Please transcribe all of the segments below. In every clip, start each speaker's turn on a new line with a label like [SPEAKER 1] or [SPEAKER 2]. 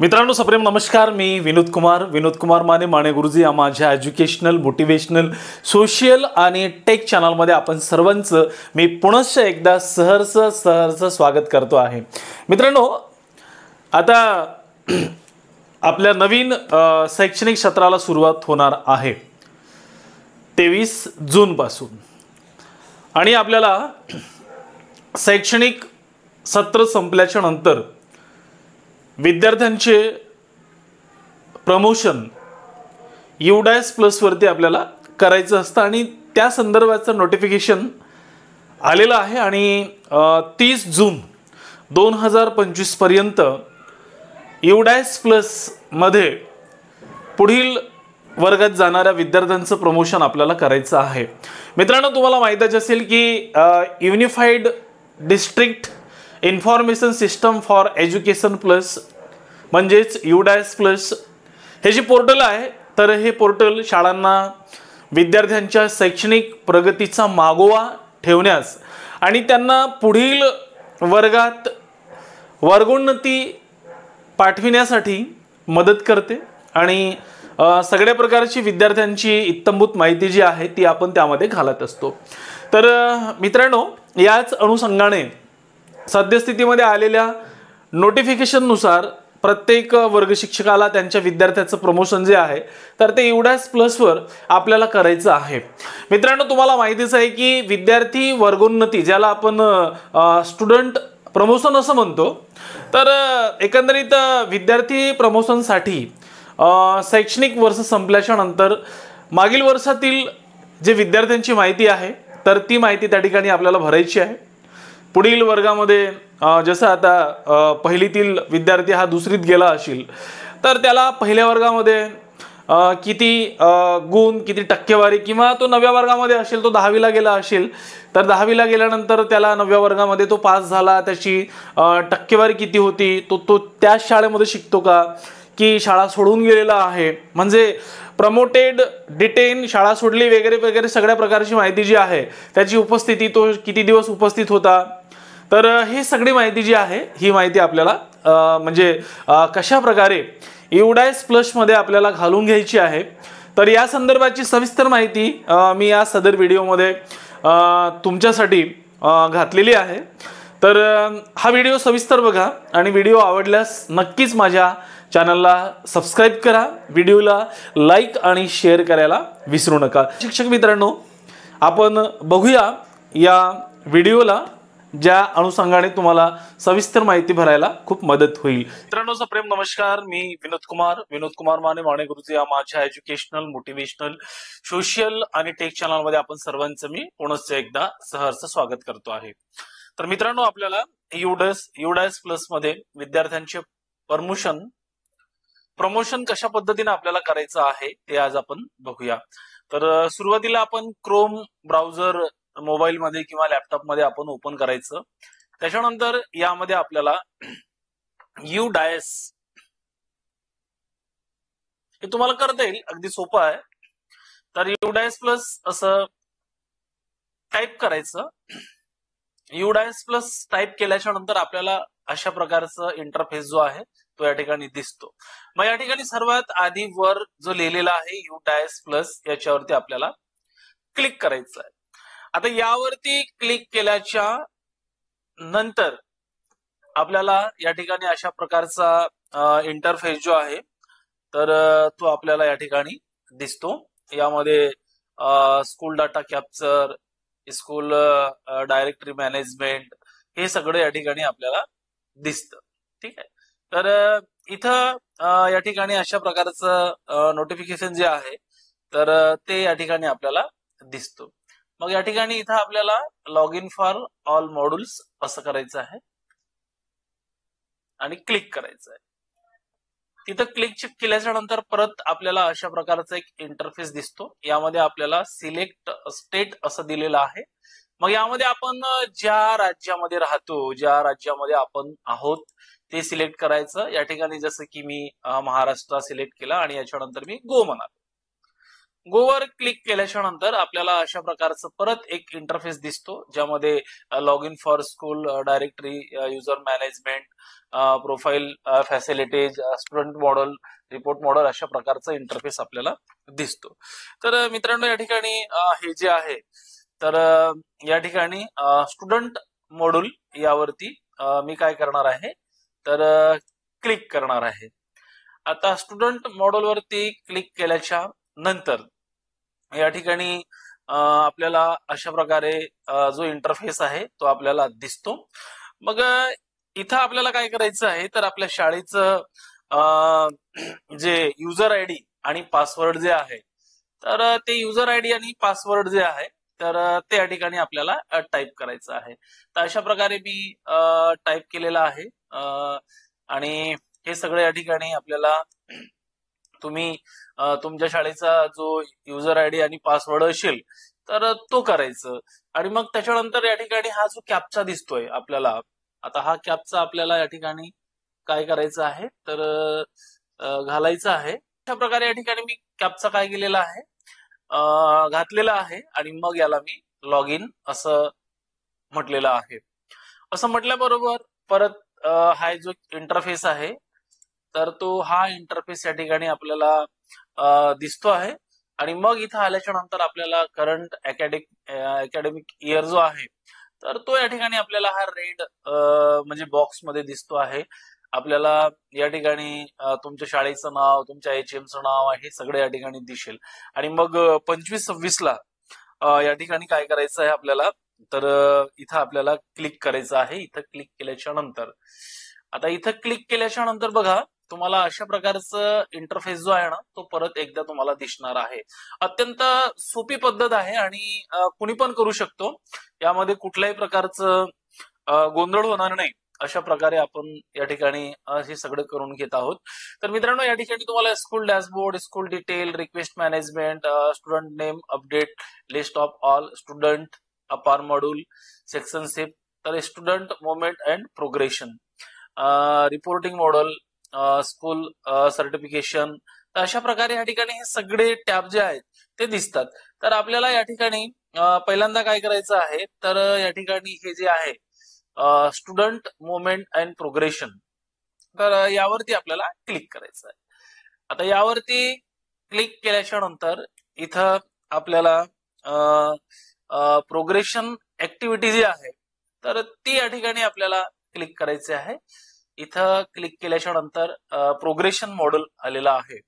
[SPEAKER 1] मित्रांनो सप्रेम नमस्कार. मी विनोद कुमार माने गुरुजी या माझ्या एज्युकेशनल मोटिवेशनल सोशल आणि टेक चॅनलमध्ये आपण सर्वांचं मी पुनश्च एकदा सहर्ष स्वागत करतो आहे. मित्रांनो, आता आपल्या नवीन शैक्षणिक सत्राला सुरुवात होणार आहे 23 जून पासून आणि आपल्याला शैक्षणिक सत्र संपल्याच्या नंतर विद्यार्थ्यांचे प्रमोशन UDAS प्लस वरती आपल्याला करायचं असतं आणि त्या संदर्भाचं नोटिफिकेशन आलेलं आहे आणि 30 जून 2025 पर्यंत UDAS प्लस मध्ये पुढील वर्गात जाणाऱ्या विद्यार्थ्यांचं प्रमोशन आपल्याला करायचं आहे. मित्रांनो, तुम्हाला माहितीच असेल की unified district information system for education plus म्हणजेच UDAS प्लस हे जे पोर्टल आहे, तर हे पोर्टल शाळांना विद्यार्थ्यांच्या शैक्षणिक प्रगतीचा मागोवा ठेवण्यास आणि त्यांना पुढील वर्गात वर्गोन्नती पाठविण्यासाठी मदत करते आणि सगळ्या प्रकारची विद्यार्थ्यांची इत्तंभूत माहिती जी आहे ती आपण त्यामध्ये घालत असतो. तर मित्रांनो, याच अनुषंगाने सद्यस्थितीमध्ये आलेल्या नोटिफिकेशननुसार प्रत्येक वर्ग शिक्षकाला त्यांच्या विद्यार्थ्याचं प्रमोशन जे आहे तर ते UDAS प्लसवर आपल्याला करायचं आहे. मित्रांनो, तुम्हाला माहितीच आहे की विद्यार्थी वर्गोन्नती ज्याला आपण स्टुडंट प्रमोशन असं म्हणतो, तर एकंदरीत विद्यार्थी प्रमोशनसाठी शैक्षणिक वर्ष संपल्याच्या नंतर मागील वर्षातील जे विद्यार्थ्यांची माहिती आहे तर ती माहिती त्या ठिकाणी आपल्याला भरायची आहे. पुढील वर्गामध्ये जसं आता पहिलीतील विद्यार्थी हा दुसरीत गेला असेल तर त्याला पहिल्या वर्गामध्ये किती गुण, किती टक्केवारी, किंवा तो 9व्या वर्गामध्ये असेल, तो 10वीला गेला असेल तर 10वीला गेल्यानंतर त्याला 9व्या वर्गामध्ये तो पास झाला, त्याची टक्केवारी किती होती, तो त्याच शाळेमध्ये शिकतो का की शाळा सोडून गेलेला आहे, म्हणजे प्रमोटेड, डिटेन, शाळा सोडली वगैरे वगैरे सगळ्या प्रकारची माहिती जी आहे, त्याची उपस्थिती, तो किती दिवस उपस्थित होता, तर ही सगळी माहिती जी आहे ही माहिती आपल्याला म्हणजे कशा प्रकारे UDAS प्लस मध्ये आपल्याला घालून घ्यायची आहे, तर या संदर्भाची सविस्तर माहिती मी या सदर व्हिडिओमध्ये तुमच्यासाठी घातलेली आहे. तर हा व्हिडिओ सविस्तर बघा आणि व्हिडिओ आवडल्यास नक्कीच माझ्या चॅनलला सबस्क्राईब करा, व्हिडिओला लाईक आणि शेअर करायला विसरू नका. शिक्षक मित्रांनो, आपण बघूया या व्हिडिओला ज्या अनुषंगाने तुम्हाला सविस्तर माहिती भरायला खूप मदत होईल. मित्रांनो सप्रेम नमस्कार. मी विनोद कुमार माने गुरुजी या माझ्या एज्युकेशनल मोटिवेशनल सोशल आणि टेक चॅनलमध्ये आपण सर्वांचं मी पुनश्च एकदा सहर्ष स्वागत करतो आहे. तर मित्रांनो, आपल्याला UDAS प्लस मध्ये विद्यार्थ्यांचे प्रमोशन कशा पद्धतीने आपल्याला करायचं आहे ते आज आपण बघूया. तर सुरुवातीला आपण क्रोम ब्राउझर मोबाईल मध्ये किंवा लॅपटॉप मध्ये आपण ओपन करायचं. त्याच्यानंतर यामध्ये आपल्याला UDAS हे तुम्हाला करता येईल, अगदी सोपं आहे. तर UDAS प्लस असं टाईप करायचं. UDAS प्लस टाईप केल्याच्या नंतर आपल्याला अशा प्रकारचं इंटरफेस जो आहे तो या ठिकाणी दिसतो. मग या ठिकाणी सर्वात आधी वर जो लिहिलेला आहे UDAS प्लस, याच्यावरती आपल्याला क्लिक करायचं आहे. आता यावरती क्लिक केल्याच्या नंतर आपल्याला या ठिकाणी अशा प्रकारचा इंटरफेस जो आहे तर तो आपल्याला या ठिकाणी दिसतो. यामध्ये school data capture, school directory management हे सगळं या ठिकाणी आपल्याला दिसतं. ठीक आहे. तर इथं या ठिकाणी अशा प्रकारचं नोटिफिकेशन जे आहे तर ते या ठिकाणी आपल्याला दिसतो. मग या ठिकाणी इथं आपल्याला log in for all modules असं करायचं आहे आणि क्लिक करायचं आहे. तिथं क्लिक केल्याच्या नंतर परत आपल्याला अशा प्रकारचा एक इंटरफेस दिसतो. यामध्ये आपल्याला सिलेक्ट स्टेट असं दिलेलं आहे. मग यामध्ये आपण ज्या राज्यामध्ये राहतो, ज्या राज्यामध्ये आपण आहोत ते सिलेक्ट करायचं. या ठिकाणी जसं की मी महाराष्ट्र सिलेक्ट केला आणि याच्यानंतर मी गो म्हणालो. गोवर क्लिक केल्याच्या नंतर आपल्याला अशा प्रकारचं परत एक इंटरफेस दिसतो, ज्यामध्ये log in for school, directory, user management, profile facilities, student model, report model अशा प्रकारचा इंटरफेस आपल्याला दिसतो. तर मित्रांनो, या ठिकाणी हे जे आहे, तर या ठिकाणी स्टुडंट मॉड्यूल यावरती मी काय करणार आहे, तर क्लिक करणार आहे. आता स्टुडंट मॉड्यूल वरती क्लिक केल्याच्या नंतर या ठिकाणी आपल्याला अशा प्रकारे जो इंटरफेस आहे तो आपल्याला दिसतो. मग इथं आपल्याला काय करायचं आहे, तर आपल्या शाळेचं जे युजर आयडी आणि पासवर्ड जे आहे, तर ते युजर आयडी आणि पासवर्ड जे आहे, तर ते या ठिकाणी आपल्याला टाईप करायचं आहे. तर अशा प्रकारे मी टाईप केलेलं आहे आणि हे सगळे या ठिकाणी आपल्याला तुम्ही तुमच्या शाळेचा जो युजर आयडी आणि पासवर्ड असेल तर तो करायचं. आणि मग त्याच्यानंतर या ठिकाणी हा जो कॅप्चा दिसतोय आपल्याला, आता हा कॅप्चा आपल्याला या ठिकाणी काय करायचं आहे, तर घालायचा आहे. अशा प्रकारे या ठिकाणी मी कॅप्चा काय केलेला आहे, घातलेला आहे आणि मग याला मी लॉग इन असं म्हटलेलं आहे. असं म्हटल्याबरोबर परत हा जो इंटरफेस आहे, तर तो हा इंटरफेस या ठिकाणी आपल्याला दिसतो आहे. आणि मग इथं आल्याच्या नंतर आपल्याला करंट अकॅडमिक इयर जो आहे, तर तो या ठिकाणी आपल्याला हा रेड म्हणजे बॉक्स मध्ये दिसतो आहे. आपल्याला या ठिकाणी तुमच्या शाळेचं नाव, तुमच्या HMचं नाव आहे, हे सगळे या ठिकाणी दिसेल. आणि मग 25-26ला या ठिकाणी काय करायचं आहे आपल्याला, तर इथं आपल्याला क्लिक करायचं आहे. इथं क्लिक केल्याच्या नंतर, आता इथं क्लिक केल्याच्या नंतर बघा, तुम्हाला अशा प्रकारचं इंटरफेस जो आहे ना, तो परत एकदा तुम्हाला दिसणार आहे. अत्यंत सोपी पद्धत आहे आणि कुणी पण करू शकतो. यामध्ये कुठल्याही प्रकारचं गोंधळ होणार नाही. अशा प्रकारे आपण या ठिकाणी हे सगळं करून घेत आहोत. तर मित्रांनो, या ठिकाणी तुम्हाला school dashboard, school detail, request management, student name update, list of all student, अपार मॉड्यूल, सेक्शन शिफ्ट, तर student moment and progression, reporting model, school certification, तर अशा प्रकारे या ठिकाणी हे सगळे टॅब जे आहेत ते दिसतात. तर आपल्याला या ठिकाणी पहिल्यांदा काय करायचं आहे, तर या ठिकाणी हे जे आहे स्टुडंट मोमेंट अँड प्रोग्रेशन, तर यावरती आपल्याला क्लिक करायचं आहे. आता यावरती क्लिक केल्याच्या नंतर इथं आपल्याला प्रोग्रेशन ऍक्टिव्हिटी जी आहे, तर ती या ठिकाणी आपल्याला क्लिक करायची आहे. इथं क्लिक केल्याच्या नंतर प्रोग्रेशन मॉडेल आलेलं आहे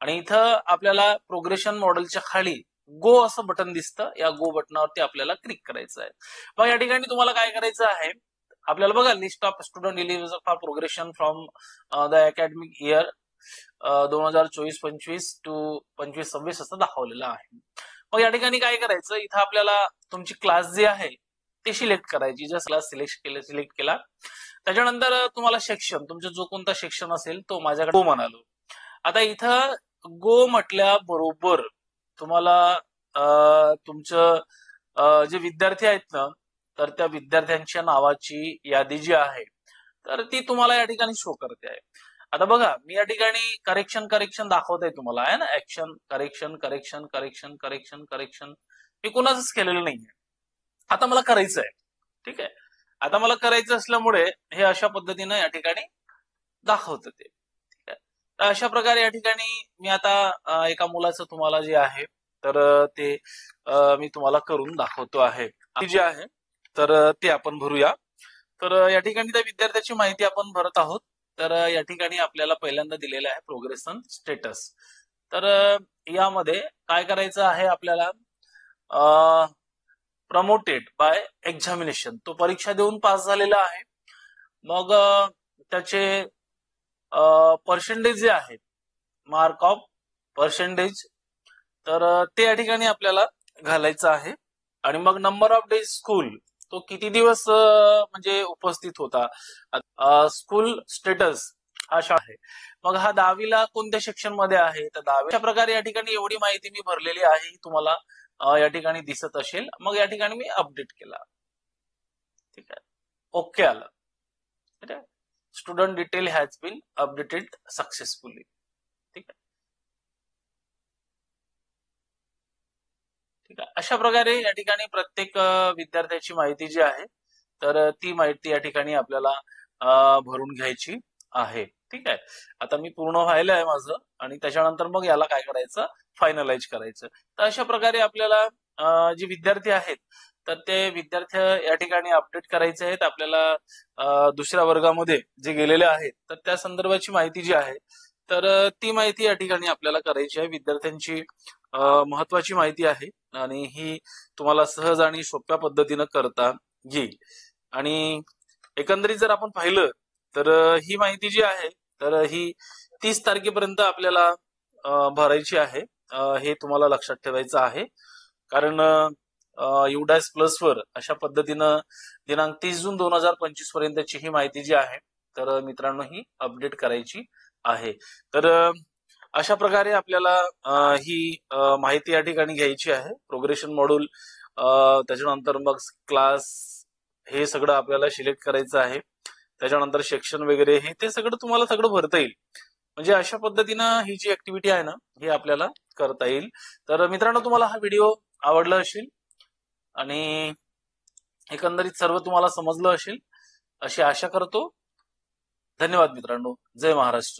[SPEAKER 1] आणि इथं आपल्याला प्रोग्रेशन मॉडेलच्या खाली गो असं बटन दिसतं. या गो बटनावरती आपल्याला क्लिक करायचं आहे. मग या ठिकाणी तुम्हाला काय करायचं आहे, आपल्याला बघा list of student eligible for progression from the academic year 2024-25 to 25-26 असं दाखवलेलं आहे. मग या ठिकाणी काय करायचं, इथं आपल्याला तुमची क्लास जी आहे ती सिलेक्ट करायची. जर क्लास सिलेक्ट केला त्याच्यानंतर तुम्हाला सेक्शन, तुमचा जो कोणता सेक्शन असेल तो, माझ्याकडे गो म्हणालो. आता इथं गो म्हटल्याबरोबर तुम्हाला तुमचं जे विद्यार्थी आहेत ना, तर त्या विद्यार्थ्यांच्या नावाची यादी जी आहे, तर ती तुम्हाला या ठिकाणी शो करते आहे. आता बघा, मी या ठिकाणी करेक्शन दाखवत आहे तुम्हाला, आहे ना, ऍक्शन करेक्शन हे कोणाचंच केलेलं नाहीये. आता मला करायचं आहे, ठीक आहे. आता मला करायचं असल्यामुळे हे अशा पद्धतीनं या ठिकाणी दाखवतं ते, ठीक आहे. तर अशा प्रकारे या ठिकाणी मी आता एका मुलाचं तुम्हाला जे आहे, तर ते मी तुम्हाला करून दाखवतो आहे. जे आहे तर ते आपण भरूया. तर या ठिकाणी त्या विद्यार्थ्याची माहिती आपण भरत आहोत. तर या ठिकाणी आपल्याला पहिल्यांदा दिलेलं आहे प्रोग्रेशन स्टेटस. तर यामध्ये काय करायचं आहे आपल्याला, प्रमोटेड बाय एक्झामिनेशन, तो परीक्षा देऊन पास झालेला आहे. मग त्याचे पर्सेंटेज जे आहेत, मार्क ऑफ पर्सेंटेज, तर ते या ठिकाणी आपल्याला घालायचं आहे. आणि मग नंबर ऑफ डेज स्कूल, तो किती दिवस म्हणजे उपस्थित होता. स्कूल स्टेटस हा शाळा आहे. मग हा 10वीला कोणत्या सेक्शन मध्ये आहे, तर 10वी. अशा प्रकारे या ठिकाणी एवढी माहिती मी भरलेली आहे, तुम्हाला या ठिकाणी दिसत असेल. मग या ठिकाणी मी अपडेट केला, ठीक आहे, ओके आलं, ठीक आहे. Student detail has been updated successfully, ठीक आहे. ठीक आहे. अशा प्रकारे या ठिकाणी प्रत्येक विद्यार्थ्याची माहिती जी आहे तर ती माहिती या ठिकाणी आपल्याला भरून घ्यायची आहे. ठीक आहे. आता मी पूर्ण व्हायला आहे माझं आणि त्याच्यानंतर मग याला काय करायचं, फायनलाइज करायचं. तर अशा प्रकारे आपल्याला जे विद्यार्थी आहेत तर ते विद्यार्थी या ठिकाणी अपडेट करायचे आहेत आपल्याला. दुसऱ्या वर्गामध्ये जे गेलेले आहेत तर त्या संदर्भाची माहिती जी आहे तर ती माहिती या ठिकाणी आपल्याला करायची आहे. विद्यार्थ्यांची महत्वाची माहिती आहे आणि ही तुम्हाला सहज आणि सोप्या पद्धतीनं करता येईल. आणि एकंदरीत जर आपण पाहिलं तर ही माहिती जी आहे तर ही 30 तारखेपर्यंत आपल्याला भरायची आहे. हे तुम्हाला लक्षात ठेवायचं आहे. कारण युडॅस प्लस वर अशा पद्धतीनं दिनांक 30 जून 2025 पर्यंतची ही माहिती जी आहे तर मित्रांनो ही अपडेट करायची आहे. तर अशा प्रकारे आपल्याला ही माहिती या ठिकाणी घ्यायची आहे. प्रोग्रेशन मॉड्यूल, त्याच्यानंतर मग क्लास, हे सगळं आपल्याला सिलेक्ट करायचं आहे. त्याच्यानंतर सेक्शन वगैरे हे ते सगळं तुम्हाला सगळं भरता येईल. म्हणजे अशा पद्धतीनं ही जी ऍक्टिव्हिटी आहे ना ही आपल्याला करता येईल. तर मित्रांनो तुम्हाला हा व्हिडिओ आवडला असेल आणि एकंदरीत सर्व तुम्हाला समजलं असेल अशी आशा करतो. धन्यवाद मित्रांनो. जय महाराष्ट्र.